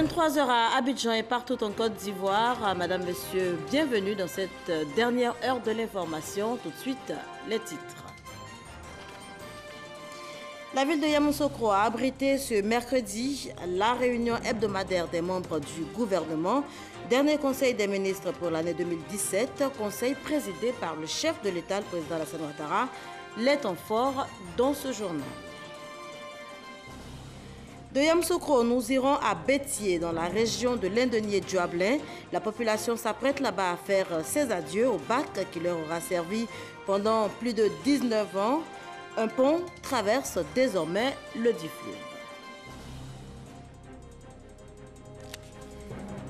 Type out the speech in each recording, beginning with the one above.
23 heures à Abidjan et partout en Côte d'Ivoire. Madame, Monsieur, bienvenue dans cette dernière heure de l'information. Tout de suite, les titres. La ville de Yamoussoukro a abrité ce mercredi la réunion hebdomadaire des membres du gouvernement. Dernier conseil des ministres pour l'année 2017, conseil présidé par le chef de l'État, le président Alassane Ouattara, les temps forts dans ce journal. De Yamoussoukro, nous irons à Bétier, dans la région de l'Indenier-Djuablin. La population s'apprête là-bas à faire ses adieux au bac qui leur aura servi pendant plus de 19 ans. Un pont traverse désormais le dit fleuve.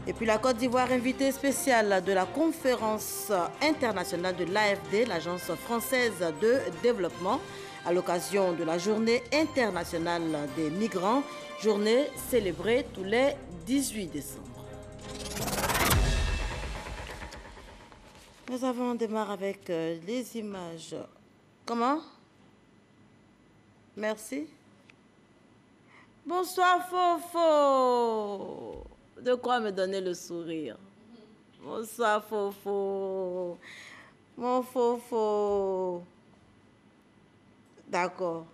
Et puis la Côte d'Ivoire, invitée spéciale de la conférence internationale de l'AFD, l'Agence française de développement, à l'occasion de la journée internationale des migrants, journée célébrée tous les 18 décembre. Nous avons démarré avec les images. Comment? Merci. Bonsoir Fofo. De quoi me donner le sourire? Bonsoir Fofo. Mon Fofo. D'accord.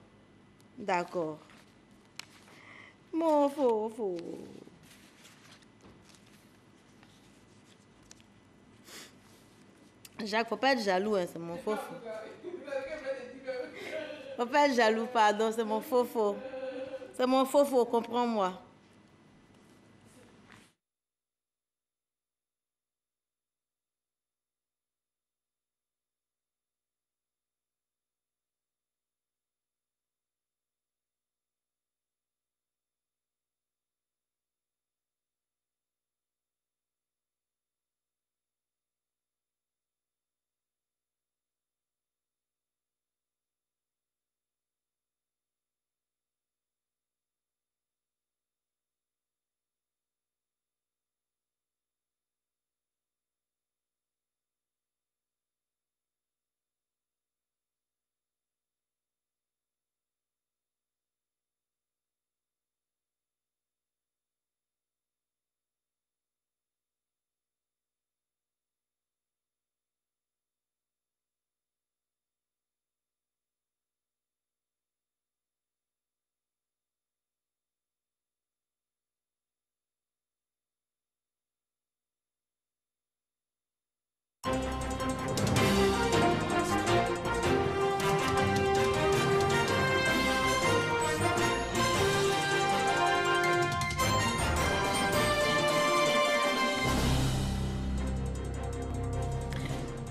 D'accord. Mon Fofo. Jacques, faut pas être jaloux, hein, c'est mon Fofo. Faut pas être jaloux, pardon, c'est mon Fofo. C'est mon Fofo, comprends-moi.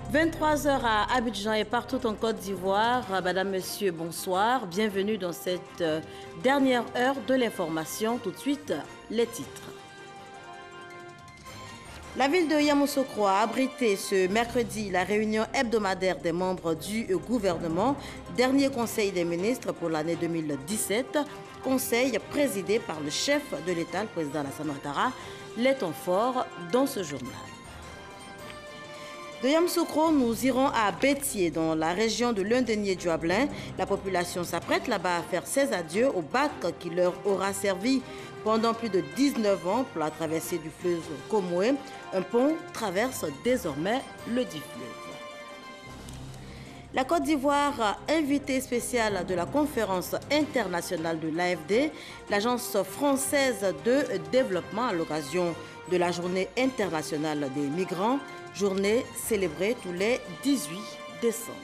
« 23 heures à Abidjan et partout en Côte d'Ivoire. Madame, Monsieur, bonsoir. Bienvenue dans cette dernière heure de l'information. Tout de suite, les titres. La ville de Yamoussoukro a abrité ce mercredi la réunion hebdomadaire des membres du gouvernement. Dernier conseil des ministres pour l'année 2017. Conseil présidé par le chef de l'État, le président Alassane Ouattara. Les temps forts dans ce journal. De Yamoussoukro, nous irons à Bétier, dans la région de l'Indenier-Djuablin. La population s'apprête là-bas à faire ses adieux au bac qui leur aura servi pendant plus de 19 ans pour la traversée du fleuve Komoué. Un pont traverse désormais le dit fleuve. La Côte d'Ivoire, invitée spéciale de la conférence internationale de l'AFD, l'Agence française de développement, à l'occasion de la journée internationale des migrants, journée célébrée tous les 18 décembre.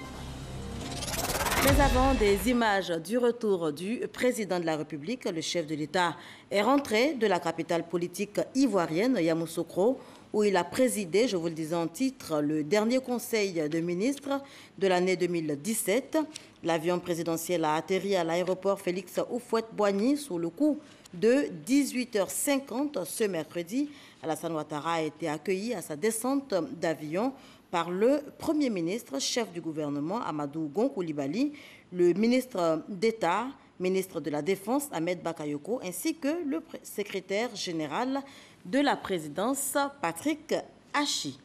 Mais avant des images du retour du président de la République, le chef de l'État est rentré de la capitale politique ivoirienne, Yamoussoukro, où il a présidé, je vous le disais en titre, le dernier conseil de ministres de l'année 2017. L'avion présidentiel a atterri à l'aéroport Félix Houphouët-Boigny sous le coup de 18h50 ce mercredi. Alassane Ouattara a été accueilli à sa descente d'avion par le Premier ministre, chef du gouvernement, Amadou Gon Coulibaly, le ministre d'État, ministre de la Défense, Ahmed Bakayoko, ainsi que le secrétaire général de la présidence, Patrick Hachi.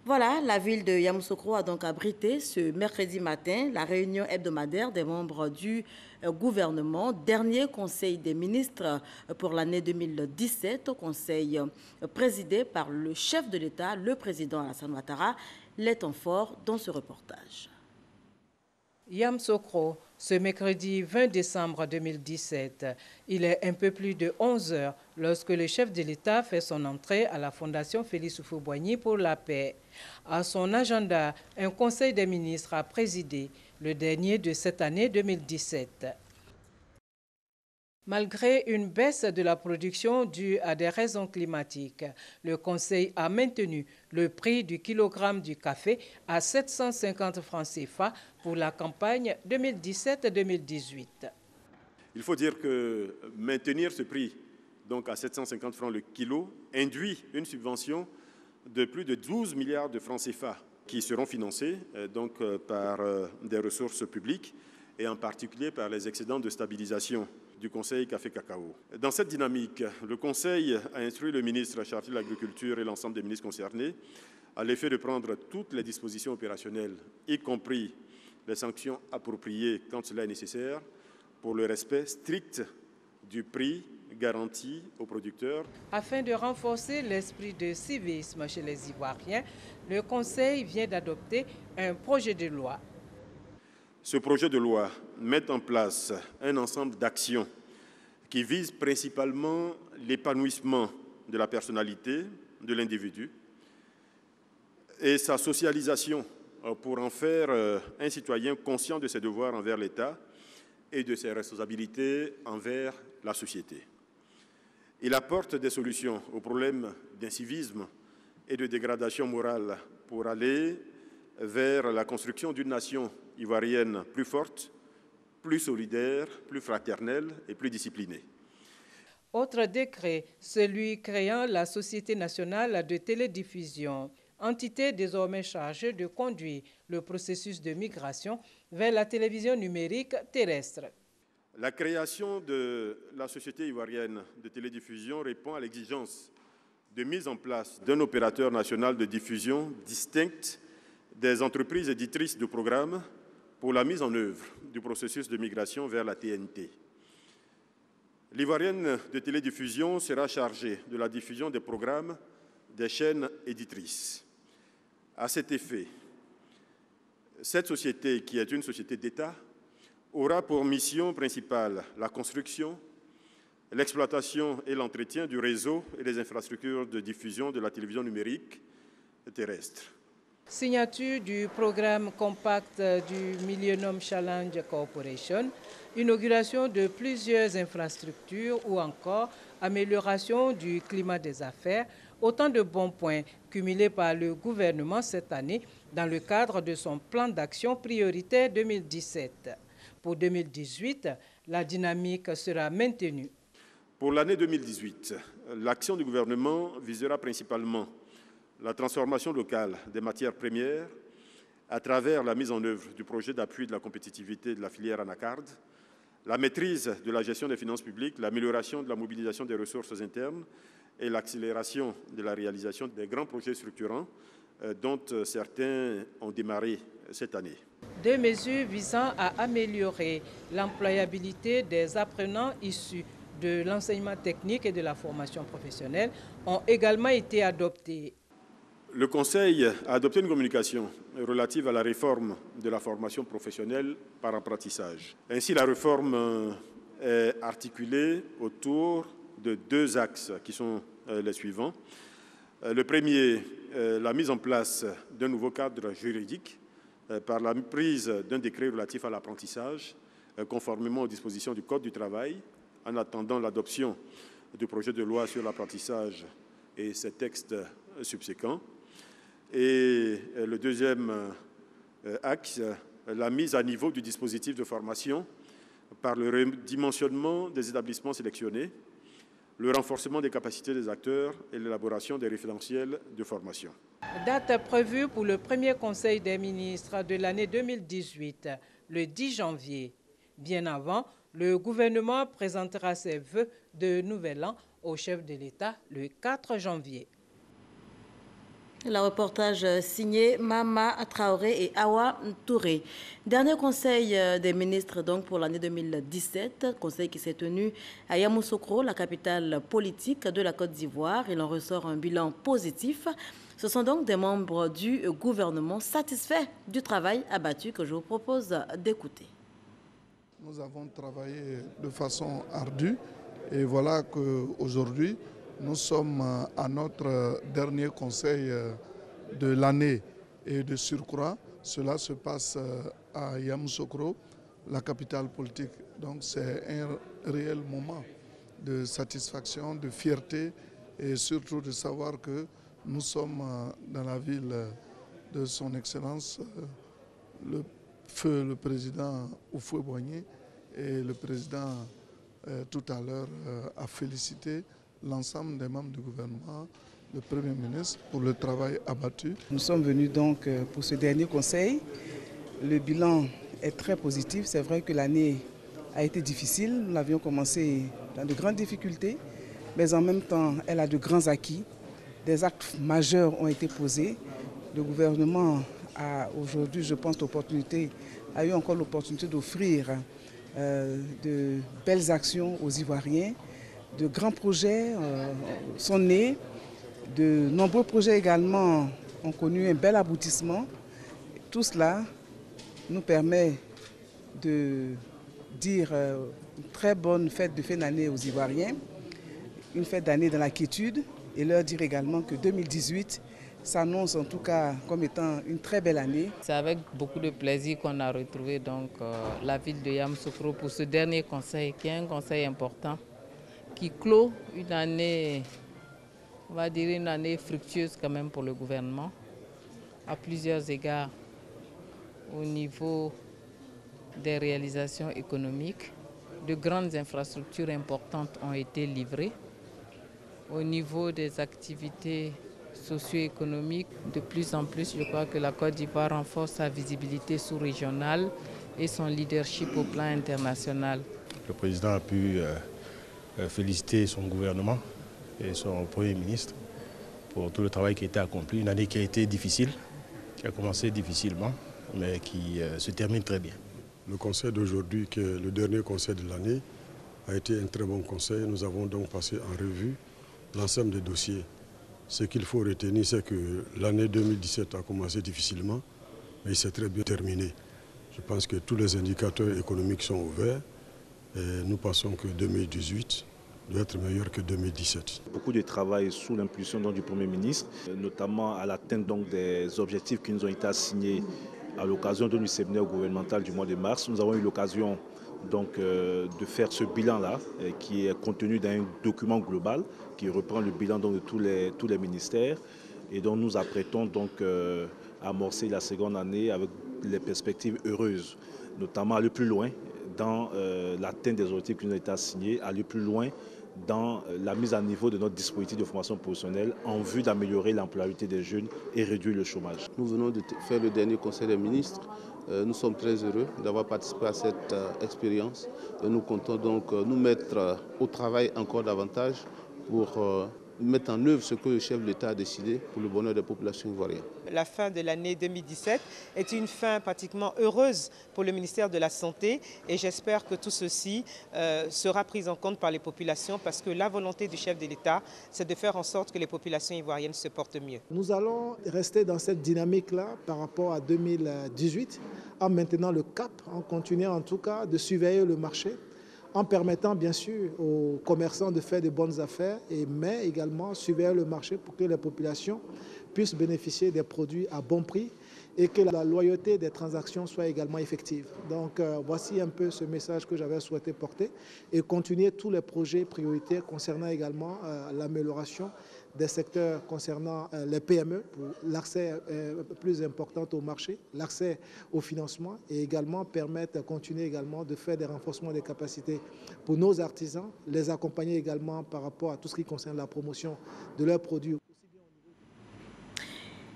Voilà, la ville de Yamoussoukro a donc abrité ce mercredi matin la réunion hebdomadaire des membres du gouvernement, dernier conseil des ministres pour l'année 2017, conseil présidé par le chef de l'État, le président Alassane Ouattara. Les temps forts dans ce reportage. Yamoussoukro, ce mercredi 20 décembre 2017. Il est un peu plus de 11 heures lorsque le chef de l'État fait son entrée à la Fondation Félix Houphouët-Boigny pour la paix. À son agenda, un conseil des ministres a présidé, le dernier de cette année 2017. Malgré une baisse de la production due à des raisons climatiques, le Conseil a maintenu le prix du kilogramme du café à 750 francs CFA pour la campagne 2017-2018. Il faut dire que maintenir ce prix donc à 750 francs le kilo induit une subvention de plus de 12 milliards de francs CFA qui seront financés par des ressources publiques et en particulier par les excédents de stabilisation du Conseil Café Cacao. Dans cette dynamique, le Conseil a instruit le ministre chargé de l'Agriculture et l'ensemble des ministres concernés à l'effet de prendre toutes les dispositions opérationnelles, y compris les sanctions appropriées quand cela est nécessaire, pour le respect strict du prix garanti aux producteurs. Afin de renforcer l'esprit de civisme chez les Ivoiriens, le Conseil vient d'adopter un projet de loi. Ce projet de loi met en place un ensemble d'actions qui visent principalement l'épanouissement de la personnalité de l'individu et sa socialisation pour en faire un citoyen conscient de ses devoirs envers l'État et de ses responsabilités envers la société. Il apporte des solutions aux problèmes d'incivisme et de dégradation morale pour aller vers la construction d'une nation ivoirienne plus forte, plus solidaire, plus fraternelle et plus disciplinée. Autre décret, celui créant la Société nationale de télédiffusion, entité désormais chargée de conduire le processus de migration vers la télévision numérique terrestre. La création de la Société ivoirienne de télédiffusion répond à l'exigence de mise en place d'un opérateur national de diffusion distinct des entreprises éditrices de programmes pour la mise en œuvre du processus de migration vers la TNT. L'Ivoirienne de télédiffusion sera chargée de la diffusion des programmes des chaînes éditrices. À cet effet, cette société, qui est une société d'État, aura pour mission principale la construction, l'exploitation et l'entretien du réseau et des infrastructures de diffusion de la télévision numérique terrestre. Signature du programme compact du Millennium Challenge Corporation, inauguration de plusieurs infrastructures ou encore amélioration du climat des affaires, autant de bons points cumulés par le gouvernement cette année dans le cadre de son plan d'action prioritaire 2017. Pour 2018, la dynamique sera maintenue. Pour l'année 2018, l'action du gouvernement visera principalement la transformation locale des matières premières à travers la mise en œuvre du projet d'appui de la compétitivité de la filière anacarde, la maîtrise de la gestion des finances publiques, l'amélioration de la mobilisation des ressources internes et l'accélération de la réalisation des grands projets structurants dont certains ont démarré cette année. Deux mesures visant à améliorer l'employabilité des apprenants issus de l'enseignement technique et de la formation professionnelle ont également été adoptées. Le Conseil a adopté une communication relative à la réforme de la formation professionnelle par apprentissage. Ainsi, la réforme est articulée autour de deux axes qui sont les suivants. Le premier, la mise en place d'un nouveau cadre juridique par la prise d'un décret relatif à l'apprentissage, conformément aux dispositions du Code du travail, en attendant l'adoption du projet de loi sur l'apprentissage et ses textes subséquents. Et le deuxième axe, la mise à niveau du dispositif de formation par le redimensionnement des établissements sélectionnés, le renforcement des capacités des acteurs et l'élaboration des référentiels de formation. Date prévue pour le premier Conseil des ministres de l'année 2018, le 10 janvier. Bien avant, le gouvernement présentera ses vœux de nouvel an au chef de l'État le 4 janvier. Le reportage signé Mama Traoré et Awa Touré. Dernier conseil des ministres donc pour l'année 2017, conseil qui s'est tenu à Yamoussoukro, la capitale politique de la Côte d'Ivoire. Il en ressort un bilan positif. Ce sont donc des membres du gouvernement satisfaits du travail abattu que je vous propose d'écouter. Nous avons travaillé de façon ardue et voilà qu'aujourd'hui, nous sommes à notre dernier conseil de l'année et de surcroît. Cela se passe à Yamoussoukro, la capitale politique. Donc c'est un réel moment de satisfaction, de fierté et surtout de savoir que nous sommes dans la ville de son Excellence, le président Houphouët-Boigny, et le président tout à l'heure a félicité l'ensemble des membres du gouvernement, le Premier ministre, pour le travail abattu. Nous sommes venus donc pour ce dernier conseil. Le bilan est très positif. C'est vrai que l'année a été difficile. Nous l'avions commencé dans de grandes difficultés, mais en même temps, elle a de grands acquis. Des actes majeurs ont été posés. Le gouvernement a aujourd'hui, je pense, a eu encore l'opportunité d'offrir de belles actions aux Ivoiriens. De grands projets sont nés. De nombreux projets également ont connu un bel aboutissement. Tout cela nous permet de dire une très bonne fête de fin d'année aux Ivoiriens, une fête d'année dans la quiétude, et leur dire également que 2018 s'annonce en tout cas comme étant une très belle année. C'est avec beaucoup de plaisir qu'on a retrouvé donc la ville de Yamoussoukro pour ce dernier conseil, qui est un conseil important, qui clôt une année, on va dire une année fructueuse quand même pour le gouvernement, à plusieurs égards, au niveau des réalisations économiques. De grandes infrastructures importantes ont été livrées. Au niveau des activités socio-économiques, de plus en plus, je crois que la Côte d'Ivoire renforce sa visibilité sous-régionale et son leadership au plan international. Le président a pu féliciter son gouvernement et son Premier ministre pour tout le travail qui a été accompli. Une année qui a été difficile, qui a commencé difficilement, mais qui se termine très bien. Le conseil d'aujourd'hui, qui est le dernier conseil de l'année, a été un très bon conseil. Nous avons donc passé en revue l'ensemble des dossiers. Ce qu'il faut retenir, c'est que l'année 2017 a commencé difficilement, mais il s'est très bien terminé. Je pense que tous les indicateurs économiques sont ouverts et nous pensons que 2018 doit être meilleur que 2017. Beaucoup de travail sous l'impulsion du Premier ministre, notamment à l'atteinte des objectifs qui nous ont été assignés à l'occasion du séminaire gouvernemental du mois de mars. Nous avons eu l'occasion donc de faire ce bilan-là, qui est contenu dans un document global qui reprend le bilan donc, de tous les ministères et dont nous apprêtons donc à amorcer la seconde année avec les perspectives heureuses, notamment aller plus loin dans l'atteinte des objectifs qui nous ont été assignés, aller plus loin dans la mise à niveau de notre dispositif de formation professionnelle en vue d'améliorer l'employabilité des jeunes et réduire le chômage. Nous venons de faire le dernier conseil des ministres. Nous sommes très heureux d'avoir participé à cette expérience et nous comptons donc nous mettre au travail encore davantage pour mettre en œuvre ce que le chef de l'État a décidé pour le bonheur des populations ivoiriennes. La fin de l'année 2017 est une fin pratiquement heureuse pour le ministère de la Santé et j'espère que tout ceci sera pris en compte par les populations parce que la volonté du chef de l'État, c'est de faire en sorte que les populations ivoiriennes se portent mieux. Nous allons rester dans cette dynamique-là par rapport à 2018 en maintenant le cap, en continuant en tout cas de surveiller le marché, en permettant bien sûr aux commerçants de faire de bonnes affaires, mais également surveiller le marché pour que les populations puissent bénéficier des produits à bon prix et que la loyauté des transactions soit également effective. Donc voici un peu ce message que j'avais souhaité porter et continuer tous les projets prioritaires concernant également l'amélioration des secteurs concernant les PME pour l'accès plus important au marché, l'accès au financement et également permettre de continuer également de faire des renforcements des capacités pour nos artisans, les accompagner également par rapport à tout ce qui concerne la promotion de leurs produits.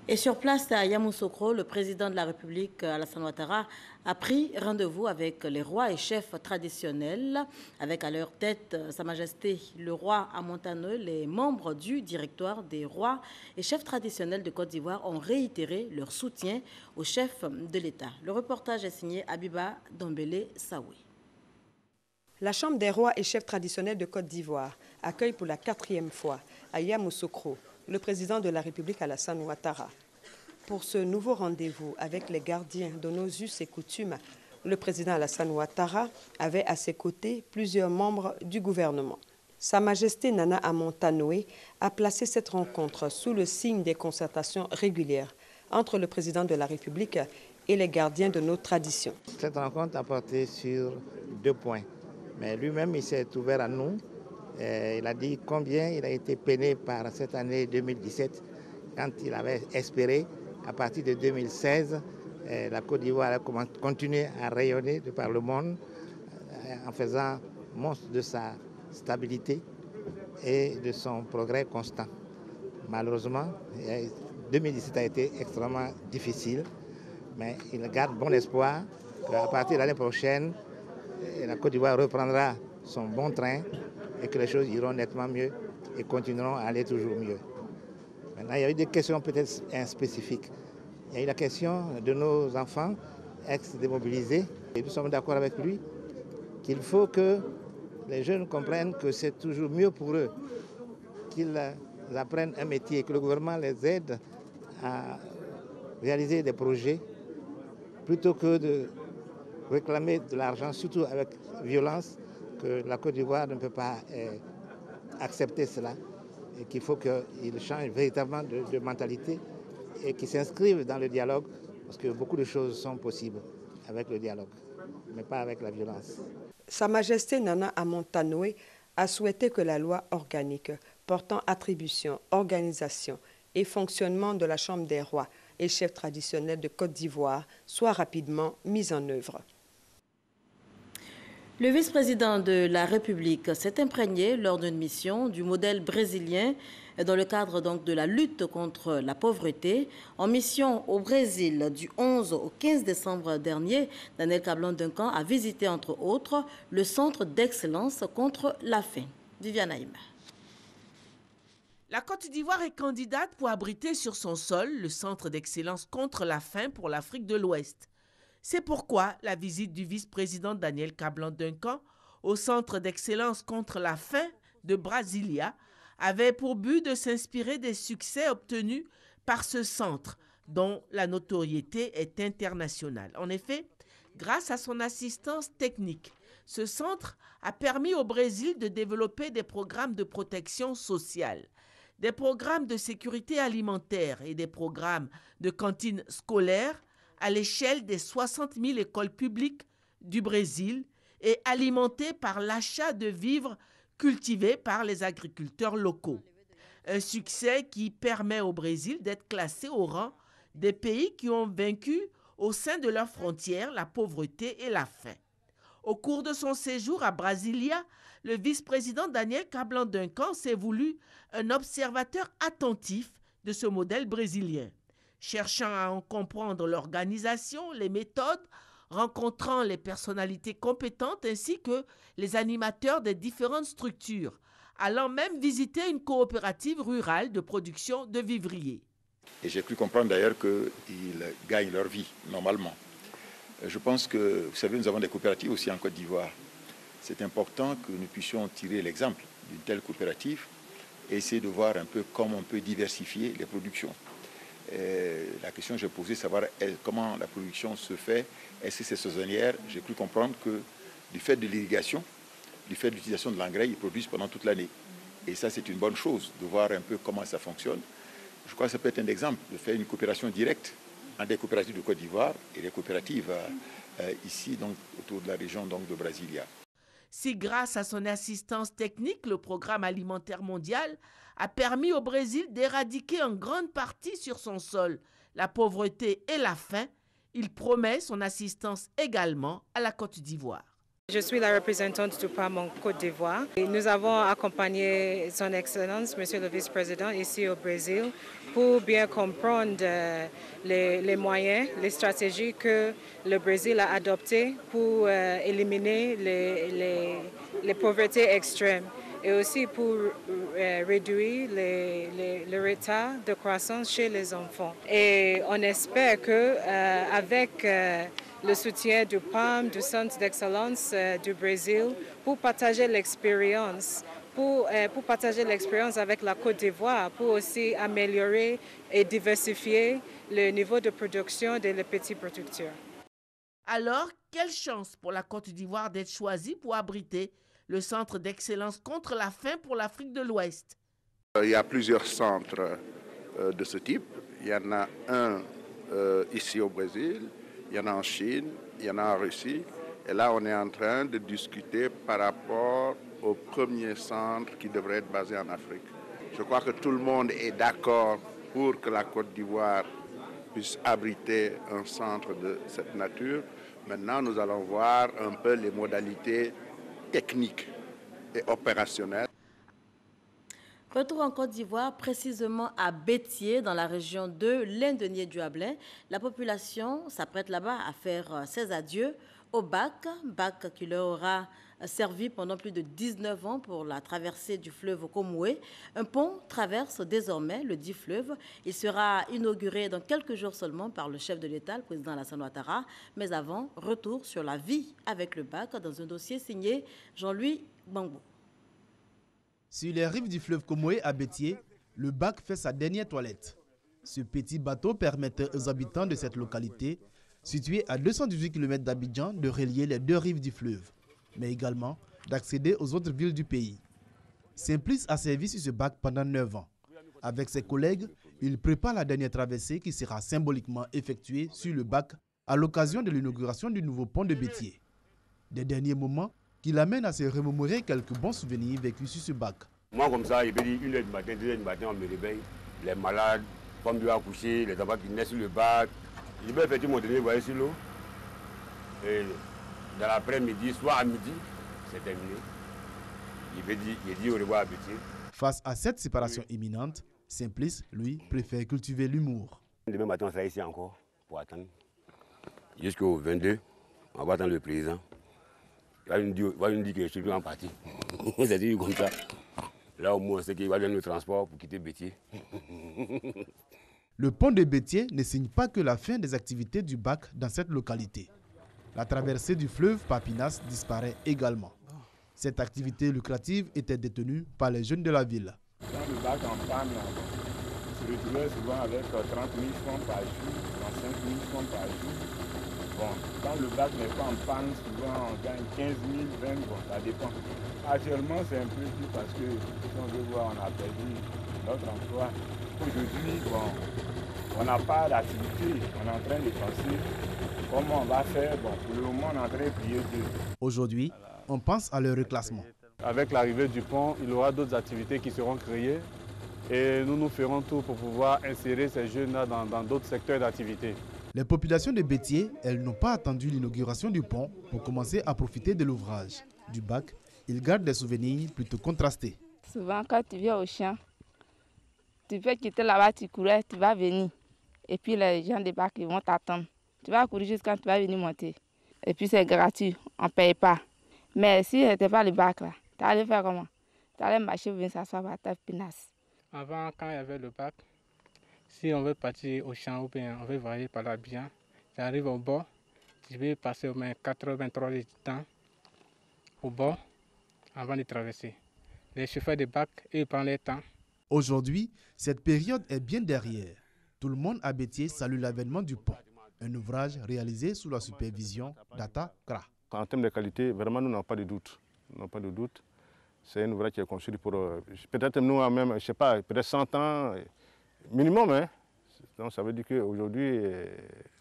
Et sur place à Yamoussoukro, le président de la République, Alassane Ouattara, a pris rendez-vous avec les rois et chefs traditionnels, avec à leur tête Sa Majesté le roi Amontaneux. Les membres du directoire des rois et chefs traditionnels de Côte d'Ivoire ont réitéré leur soutien aux chefs de l'État. Le reportage est signé Abiba Dombele Saoui. La Chambre des rois et chefs traditionnels de Côte d'Ivoire accueille pour la 4e fois à Yamoussoukro le président de la République Alassane Ouattara. Pour ce nouveau rendez-vous avec les gardiens de nos us et coutumes, le président Alassane Ouattara avait à ses côtés plusieurs membres du gouvernement. Sa Majesté Nana Amontanoué a placé cette rencontre sous le signe des concertations régulières entre le président de la République et les gardiens de nos traditions. Cette rencontre a porté sur 2 points, mais lui-même il s'est ouvert à nous. Il a dit combien il a été peiné par cette année 2017 quand il avait espéré, à partir de 2016, la Côte d'Ivoire a continué à rayonner de par le monde en faisant montre de sa stabilité et de son progrès constant. Malheureusement, 2017 a été extrêmement difficile, mais il garde bon espoir qu'à partir de l'année prochaine, la Côte d'Ivoire reprendra son bon train et que les choses iront nettement mieux et continueront à aller toujours mieux. Maintenant, il y a eu des questions peut-être spécifiques. Il y a eu la question de nos enfants ex-démobilisés. Et nous sommes d'accord avec lui qu'il faut que les jeunes comprennent que c'est toujours mieux pour eux qu'ils apprennent un métier et que le gouvernement les aide à réaliser des projets plutôt que de réclamer de l'argent, surtout avec violence, que la Côte d'Ivoire ne peut pas accepter cela et qu'il faut qu'ils changent véritablement de mentalité et qu'ils s'inscrivent dans le dialogue parce que beaucoup de choses sont possibles avec le dialogue, mais pas avec la violence. Sa Majesté Nana Amontanoué a souhaité que la loi organique portant attribution, organisation et fonctionnement de la Chambre des rois et chefs traditionnels de Côte d'Ivoire soit rapidement mise en œuvre. Le vice-président de la République s'est imprégné lors d'une mission du modèle brésilien dans le cadre donc de la lutte contre la pauvreté. En mission au Brésil du 11 au 15 décembre dernier, Daniel Cablon-Duncan a visité entre autres le centre d'excellence contre la faim. Viviane Aïma. La Côte d'Ivoire est candidate pour abriter sur son sol le centre d'excellence contre la faim pour l'Afrique de l'Ouest. C'est pourquoi la visite du vice-président Daniel Cablon-Duncan au Centre d'excellence contre la faim de Brasilia avait pour but de s'inspirer des succès obtenus par ce centre, dont la notoriété est internationale. En effet, grâce à son assistance technique, ce centre a permis au Brésil de développer des programmes de protection sociale, des programmes de sécurité alimentaire et des programmes de cantines scolaires à l'échelle des 60 000 écoles publiques du Brésil et alimentées par l'achat de vivres cultivés par les agriculteurs locaux. Un succès qui permet au Brésil d'être classé au rang des pays qui ont vaincu au sein de leurs frontières la pauvreté et la faim. Au cours de son séjour à Brasilia, le vice-président Daniel Cablon-Duncan s'est voulu un observateur attentif de ce modèle brésilien. Cherchant à en comprendre l'organisation, les méthodes, rencontrant les personnalités compétentes ainsi que les animateurs des différentes structures, allant même visiter une coopérative rurale de production de vivriers. Et j'ai cru comprendre d'ailleurs qu'ils gagnent leur vie, normalement. Je pense que, vous savez, nous avons des coopératives aussi en Côte d'Ivoire. C'est important que nous puissions tirer l'exemple d'une telle coopérative et essayer de voir un peu comment on peut diversifier les productions. La question que j'ai posée, savoir comment la production se fait, est-ce que c'est saisonnière? J'ai cru comprendre que du fait de l'irrigation, du fait de l'utilisation de l'engrais, ils produisent pendant toute l'année. Et ça, c'est une bonne chose, de voir un peu comment ça fonctionne. Je crois que ça peut être un exemple de faire une coopération directe entre des coopératives de Côte d'Ivoire et des coopératives ici, donc, autour de la région donc, de Brasilia. Si grâce à son assistance technique, le programme alimentaire mondial a permis au Brésil d'éradiquer en grande partie sur son sol la pauvreté et la faim, il promet son assistance également à la Côte d'Ivoire. Je suis la représentante du PAM en Côte d'Ivoire. Nous avons accompagné Son Excellence, Monsieur le Vice-président, ici au Brésil, pour bien comprendre les moyens, les stratégies que le Brésil a adoptées pour éliminer les pauvretés extrêmes et aussi pour réduire le retard de croissance chez les enfants. Et on espère qu'avec le soutien du PAM, du Centre d'excellence du Brésil, pour partager l'expérience, avec la Côte d'Ivoire, pour aussi améliorer et diversifier le niveau de production des petits producteurs. Alors, quelle chance pour la Côte d'Ivoire d'être choisie pour abriter le Centre d'excellence contre la faim pour l'Afrique de l'Ouest? Il y a plusieurs centres de ce type. Il y en a un ici au Brésil, il y en a en Chine, il y en a en Russie. Et là, on est en train de discuter par rapport au premier centre qui devrait être basé en Afrique. Je crois que tout le monde est d'accord pour que la Côte d'Ivoire puisse abriter un centre de cette nature. Maintenant, nous allons voir un peu les modalités techniques et opérationnelles. Retour en Côte d'Ivoire, précisément à Bétier, dans la région de Lindenier-du-Hablin. La population s'apprête là-bas à faire ses adieux au bac qui leur aura servi pendant plus de 19 ans pour la traversée du fleuve Komoué. Un pont traverse désormais le dit fleuve. Il sera inauguré dans quelques jours seulement par le chef de l'État, le président Alassane Ouattara. Mais avant, retour sur la vie avec le bac dans un dossier signé Jean-Louis Bangbo. Sur les rives du fleuve Komoué à Bétier, le bac fait sa dernière toilette. Ce petit bateau permettait aux habitants de cette localité, située à 218 km d'Abidjan, de relier les deux rives du fleuve, mais également d'accéder aux autres villes du pays. Simplice a servi sur ce bac pendant 9 ans. Avec ses collègues, il prépare la dernière traversée qui sera symboliquement effectuée sur le bac à l'occasion de l'inauguration du nouveau pont de Bétier. Des derniers moments qui l'amènent à se remémorer quelques bons souvenirs vécus sur ce bac. Moi, comme ça, il peut dire 1h du matin, 2h du matin, on me réveille. Les malades, femmes doivent accoucher, les enfants qui naissent sur le bac. Je vais effectivement mon dernier voyage sur l'eau. Et dans l'après-midi, soit à midi, c'est terminé. Il dit au revoir à Bétier. Face à cette séparation imminente, Simplice, lui, préfère cultiver l'humour. Demain matin, on sera ici encore pour attendre. Jusqu'au 22, on va attendre le président. Il va nous dire que je suis plus en partie. C'est dit comme ça. Là, au moins, c'est qu'il va donner le transport pour quitter Bétier. Le pont de Bétier ne signe pas que la fin des activités du bac dans cette localité. La traversée du fleuve Papinas disparaît également. Cette activité lucrative était détenue par les jeunes de la ville. Dans le bac en panne, on se retrouvait souvent avec 30 000 francs par jour, 35 000 francs par jour. Bon, quand le bac n'est pas en panne, souvent on gagne 15 000, 20 000, bon, ça dépend. Actuellement, c'est un peu plus parce que, si on veut voir, on a perdu notre emploi. Aujourd'hui, bon, on n'a pas d'activité, on est en train de penser comment on va faire. Bon, pour le moment, on est en train de prier Dieu. Aujourd'hui, on pense à leur reclassement. Avec l'arrivée du pont, il y aura d'autres activités qui seront créées et nous ferons tout pour pouvoir insérer ces jeunes-là dans d'autres secteurs d'activité. Les populations de Bétier, elles n'ont pas attendu l'inauguration du pont pour commencer à profiter de l'ouvrage. Du bac, ils gardent des souvenirs plutôt contrastés. Souvent, quand tu viens au champ, tu peux quitter là-bas, tu courais, tu vas venir. Et puis les gens des bacs, ils vont t'attendre. Tu vas courir jusqu'à quand tu vas venir monter. Et puis c'est gratuit, on ne paye pas. Mais si n'était pas le bac là, tu allais faire comment? Tu allais marcher, venir s'asseoir à ta pinasse. Avant, quand il y avait le bac, si on veut partir au champ ou bien on veut voyager par l'Abidjan, j'arrive au bord, je vais passer au moins 83 heures de temps au bord avant de traverser. Les chauffeurs de bac, ils prennent leur temps. Aujourd'hui, cette période est bien derrière. Tout le monde à Bétier salue l'avènement du pont, un ouvrage réalisé sous la supervision d'Atta Kra. En termes de qualité, vraiment, nous n'avons pas de doute. Nous n'avons pas de doute. C'est un ouvrage qui est construit pour peut-être nous même, je ne sais pas, peut-être 100 ans minimum. Hein. Donc ça veut dire qu'aujourd'hui,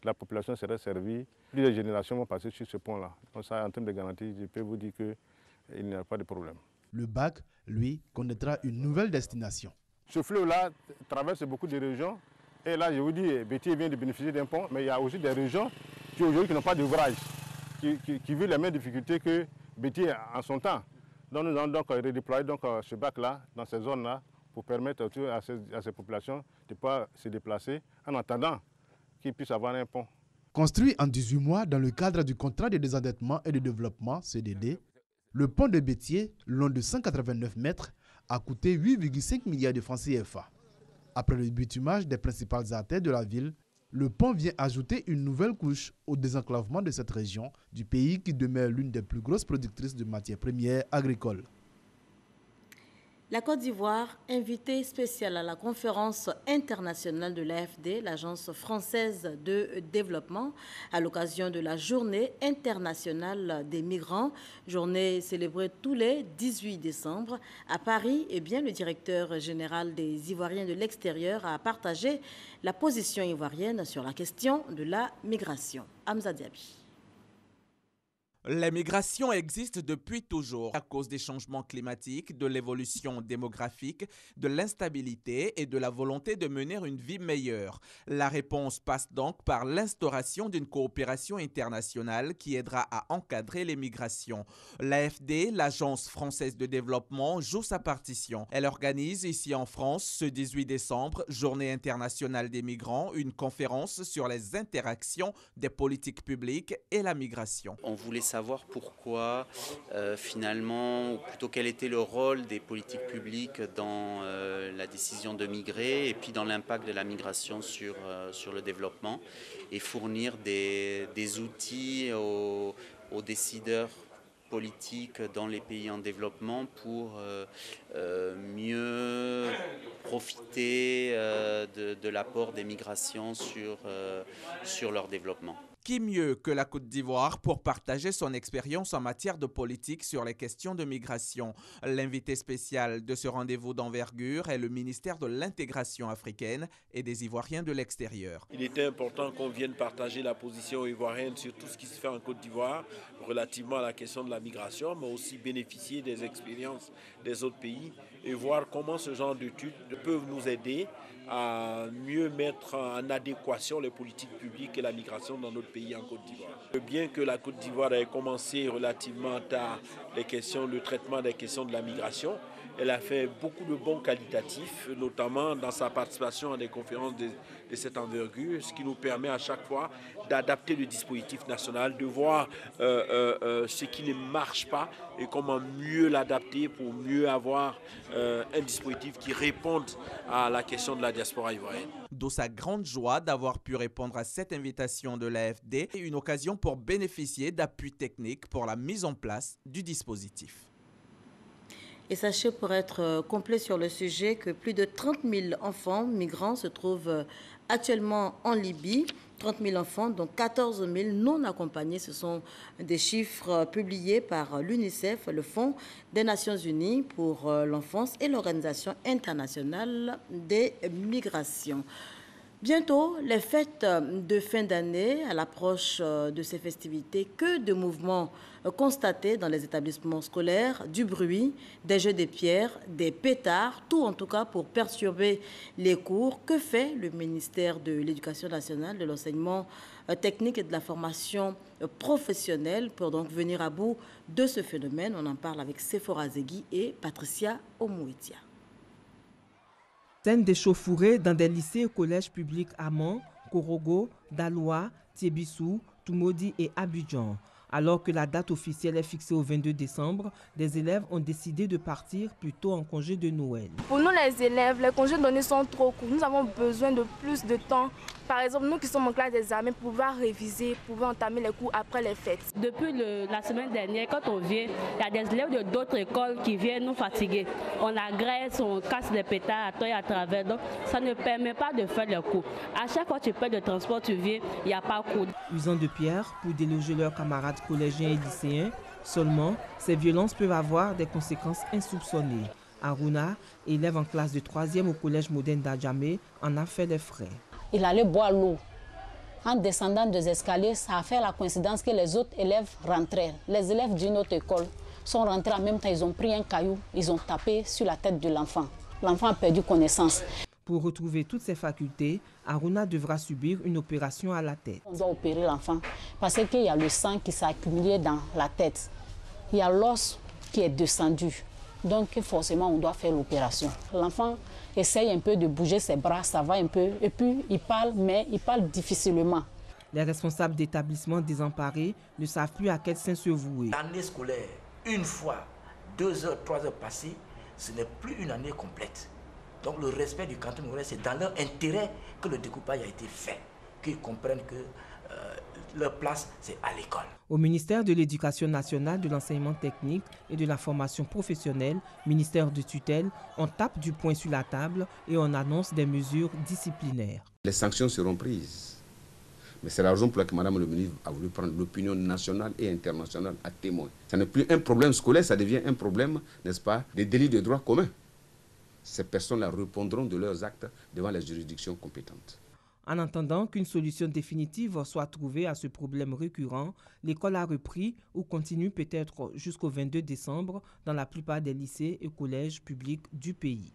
la population sera servie. Plusieurs générations vont passer sur ce pont-là. Donc ça, en termes de garantie, je peux vous dire qu'il n'y a pas de problème. Le bac, lui, connaîtra une nouvelle destination. Ce fleuve-là traverse beaucoup de régions. Et là, je vous dis, Bétier vient de bénéficier d'un pont, mais il y a aussi des régions qui aujourd'hui n'ont pas d'ouvrage. qui vit les mêmes difficultés que Béthié en son temps. Donc nous allons donc redéployer ce bac-là dans ces zones-là pour permettre à ces populations de ne pas se déplacer en attendant qu'ils puissent avoir un pont. Construit en 18 mois dans le cadre du contrat de désendettement et de développement CDD, le pont de Béthié, long de 189 mètres, a coûté 8,5 milliards de francs CFA. Après le bitumage des principales artères de la ville, le pont vient ajouter une nouvelle couche au désenclavement de cette région du pays qui demeure l'une des plus grosses productrices de matières premières agricoles. La Côte d'Ivoire, invitée spéciale à la conférence internationale de l'AFD, l'Agence française de développement, à l'occasion de la Journée internationale des migrants, journée célébrée tous les 18 décembre. À Paris, le directeur général des Ivoiriens de l'extérieur a partagé la position ivoirienne sur la question de la migration. Hamza Diaby. Les migrations existent depuis toujours à cause des changements climatiques, de l'évolution démographique, de l'instabilité et de la volonté de mener une vie meilleure. La réponse passe donc par l'instauration d'une coopération internationale qui aidera à encadrer les migrations. L'AFD, l'Agence française de développement, joue sa partition. Elle organise ici en France, ce 18 décembre, Journée internationale des migrants, une conférence sur les interactions des politiques publiques et la migration. On voulait savoir pourquoi finalement, ou plutôt quel était le rôle des politiques publiques dans la décision de migrer et puis dans l'impact de la migration sur le développement et fournir des outils aux décideurs politiques dans les pays en développement pour mieux profiter de l'apport des migrations sur leur développement. Qui mieux que la Côte d'Ivoire pour partager son expérience en matière de politique sur les questions de migration? L'invité spécial de ce rendez-vous d'envergure est le ministère de l'intégration africaine et des Ivoiriens de l'extérieur. Il était important qu'on vienne partager la position ivoirienne sur tout ce qui se fait en Côte d'Ivoire relativement à la question de la migration, mais aussi bénéficier des expériences des autres pays et voir comment ce genre d'études peuvent nous aider à mieux mettre en adéquation les politiques publiques et la migration dans notre pays en Côte d'Ivoire. Bien que la Côte d'Ivoire ait commencé relativement tard le traitement des questions de la migration, elle a fait beaucoup de bons qualitatifs, notamment dans sa participation à des conférences de cette envergure, ce qui nous permet à chaque fois d'adapter le dispositif national, de voir ce qui ne marche pas et comment mieux l'adapter pour mieux avoir un dispositif qui réponde à la question de la diaspora ivoirienne. D'où sa grande joie d'avoir pu répondre à cette invitation de l'AFD et une occasion pour bénéficier d'appui technique pour la mise en place du dispositif. Et sachez, pour être complet sur le sujet, que plus de 30 000 enfants migrants se trouvent actuellement en Libye. 30 000 enfants, dont 14 000 non accompagnés. Ce sont des chiffres publiés par l'UNICEF, le Fonds des Nations Unies pour l'enfance et l'Organisation internationale des migrations. Bientôt, les fêtes de fin d'année, à l'approche de ces festivités, que de mouvements constatés dans les établissements scolaires, du bruit, des jeux de pierres, des pétards, tout en tout cas pour perturber les cours. Que fait le ministère de l'Éducation nationale, de l'enseignement technique et de la formation professionnelle pour donc venir à bout de ce phénomène? On en parle avec Sephora Zegui et Patricia Omouetia. Scène d'échauffourée dans des lycées et collèges publics à Mans, Korogo, Daloa, Tiébissou, Toumodi et Abidjan. Alors que la date officielle est fixée au 22 décembre, des élèves ont décidé de partir plus tôt en congé de Noël. Pour nous les élèves, les congés donnés sont trop courts. Nous avons besoin de plus de temps. Par exemple, nous qui sommes en classe d'examen, pouvoir réviser, pouvoir entamer les cours après les fêtes. Depuis la semaine dernière, quand on vient, il y a des élèves de d'autres écoles qui viennent nous fatiguer. On agresse, on casse les pétards à tort et à travers. Donc, ça ne permet pas de faire les cours. À chaque fois que tu payes de transport, tu viens, il n'y a pas de cours. Usant de pierre pour déloger leurs camarades collégiens et lycéens, seulement, ces violences peuvent avoir des conséquences insoupçonnées. Aruna, élève en classe de 3e au collège moderne d'Adjamé, en a fait les frais. Il allait boire l'eau. En descendant des escaliers, ça a fait la coïncidence que les autres élèves rentraient. Les élèves d'une autre école sont rentrés en même temps, ils ont pris un caillou, ils ont tapé sur la tête de l'enfant. L'enfant a perdu connaissance. Pour retrouver toutes ses facultés, Aruna devra subir une opération à la tête. On doit opérer l'enfant parce qu'il y a le sang qui s'est accumulé dans la tête. Il y a l'os qui est descendu. Donc forcément, on doit faire l'opération. L'enfant essaye un peu de bouger ses bras, ça va un peu. Et puis il parle, mais il parle difficilement. Les responsables d'établissements désemparés ne savent plus à quel sein se vouer. L'année scolaire, une fois, 2 heures, 3 heures passées, ce n'est plus une année complète. Donc le respect du canton ouvrier, c'est dans leur intérêt que le découpage a été fait, qu'ils comprennent que leur place, c'est à l'école. Au ministère de l'Éducation nationale, de l'enseignement technique et de la formation professionnelle, ministère de tutelle, on tape du poing sur la table et on annonce des mesures disciplinaires. Les sanctions seront prises. Mais c'est la raison pour laquelle Madame le ministre a voulu prendre l'opinion nationale et internationale à témoin. Ce n'est plus un problème scolaire, ça devient un problème, n'est-ce pas, des délits de droit commun. Ces personnes-là répondront de leurs actes devant les juridictions compétentes. En attendant qu'une solution définitive soit trouvée à ce problème récurrent, l'école a repris ou continue peut-être jusqu'au 22 décembre dans la plupart des lycées et collèges publics du pays.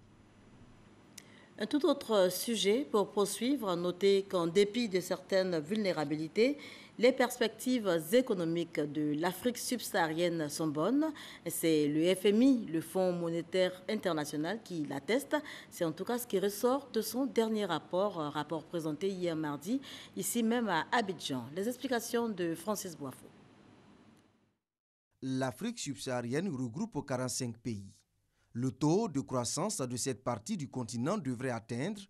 Un tout autre sujet pour poursuivre, notez qu'en dépit de certaines vulnérabilités, les perspectives économiques de l'Afrique subsaharienne sont bonnes. C'est le FMI, le Fonds monétaire international, qui l'atteste. C'est en tout cas ce qui ressort de son dernier rapport présenté hier mardi, ici même à Abidjan. Les explications de Francis Boifo. L'Afrique subsaharienne regroupe 45 pays. Le taux de croissance de cette partie du continent devrait atteindre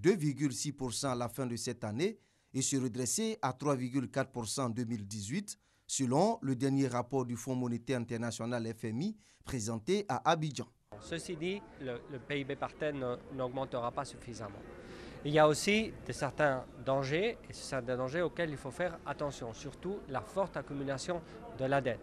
2,6% à la fin de cette année et se redresser à 3,4% en 2018, selon le dernier rapport du Fonds monétaire international FMI présenté à Abidjan. Ceci dit, le PIB par tête n'augmentera pas suffisamment. Il y a aussi certains dangers, et ce sont des dangers auxquels il faut faire attention, surtout la forte accumulation de la dette.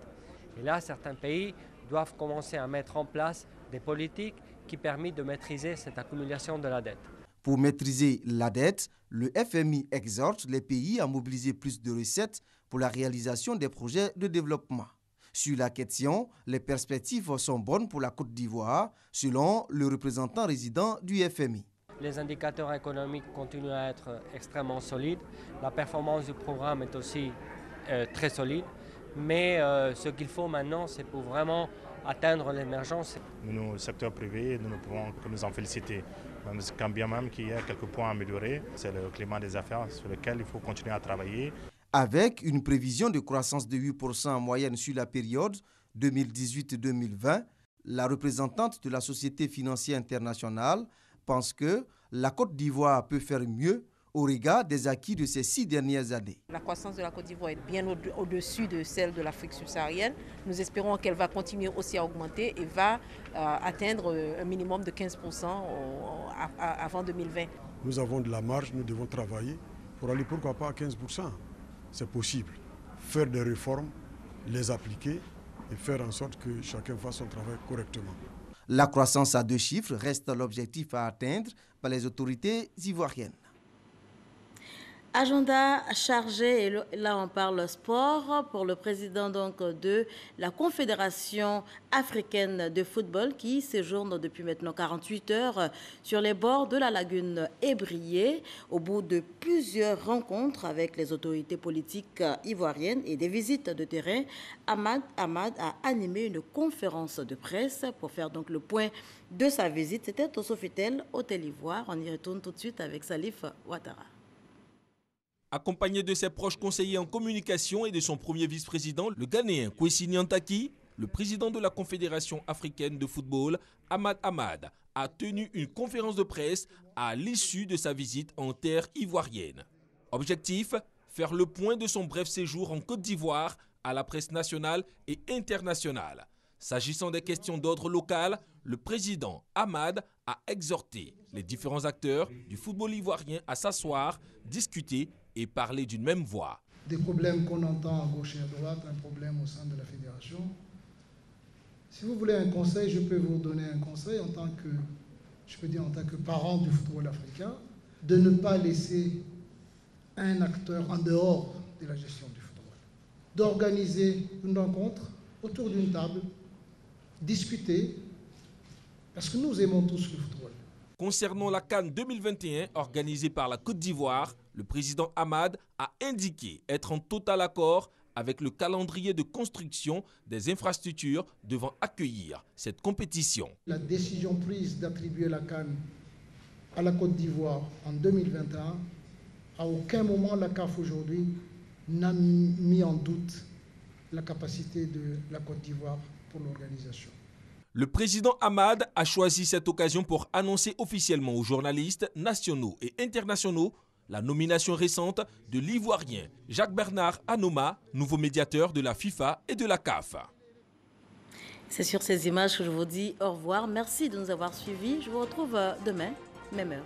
Et là, certains pays doivent commencer à mettre en place des politiques qui permettent de maîtriser cette accumulation de la dette. Pour maîtriser la dette, le FMI exhorte les pays à mobiliser plus de recettes pour la réalisation des projets de développement. Sur la question, les perspectives sont bonnes pour la Côte d'Ivoire, selon le représentant résident du FMI. Les indicateurs économiques continuent à être extrêmement solides. La performance du programme est aussi très solide. Mais ce qu'il faut maintenant, c'est pour vraiment atteindre l'émergence. Nous, le secteur privé, nous ne pouvons que nous en féliciter. Quand bien même qu'il y a quelques points à améliorer, c'est le climat des affaires sur lequel il faut continuer à travailler. Avec une prévision de croissance de 8% en moyenne sur la période 2018-2020, la représentante de la Société financière internationale pense que la Côte d'Ivoire peut faire mieux au regard des acquis de ces 6 dernières années. La croissance de la Côte d'Ivoire est bien au-dessus de celle de l'Afrique subsaharienne. Nous espérons qu'elle va continuer aussi à augmenter et va atteindre un minimum de 15% avant 2020. Nous avons de la marge, nous devons travailler pour aller pourquoi pas à 15%. C'est possible. Faire des réformes, les appliquer et faire en sorte que chacun fasse son travail correctement. La croissance à 2 chiffres reste l'objectif à atteindre par les autorités ivoiriennes. Agenda chargé, et là on parle sport, pour le président donc de la Confédération africaine de football qui séjourne depuis maintenant 48 heures sur les bords de la lagune Ébrié au bout de plusieurs rencontres avec les autorités politiques ivoiriennes et des visites de terrain. Ahmad a animé une conférence de presse pour faire donc le point de sa visite. C'était au Sofitel, Hôtel Ivoire. On y retourne tout de suite avec Salif Ouattara. Accompagné de ses proches conseillers en communication et de son premier vice-président, le Ghanéen Kwesi Nyantakyi, le président de la Confédération africaine de football, Ahmad a tenu une conférence de presse à l'issue de sa visite en terre ivoirienne. Objectif, faire le point de son bref séjour en Côte d'Ivoire à la presse nationale et internationale. S'agissant des questions d'ordre local, le président Ahmad a exhorté les différents acteurs du football ivoirien à s'asseoir, discuter et parler d'une même voix. Des problèmes qu'on entend à gauche et à droite, un problème au sein de la fédération. Si vous voulez un conseil, je peux vous donner un conseil en tant que parent du football africain, de ne pas laisser un acteur en dehors de la gestion du football. D'organiser une rencontre autour d'une table, discuter, parce que nous aimons tous le football. Concernant la CAN 2021 organisée par la Côte d'Ivoire, le président Hamad a indiqué être en total accord avec le calendrier de construction des infrastructures devant accueillir cette compétition. La décision prise d'attribuer la CAN à la Côte d'Ivoire en 2021, à aucun moment la CAF aujourd'hui n'a mis en doute la capacité de la Côte d'Ivoire pour l'organisation. Le président Hamad a choisi cette occasion pour annoncer officiellement aux journalistes nationaux et internationaux la nomination récente de l'Ivoirien Jacques-Bernard Anoma, nouveau médiateur de la FIFA et de la CAF. C'est sur ces images que je vous dis au revoir. Merci de nous avoir suivis. Je vous retrouve demain, même heure.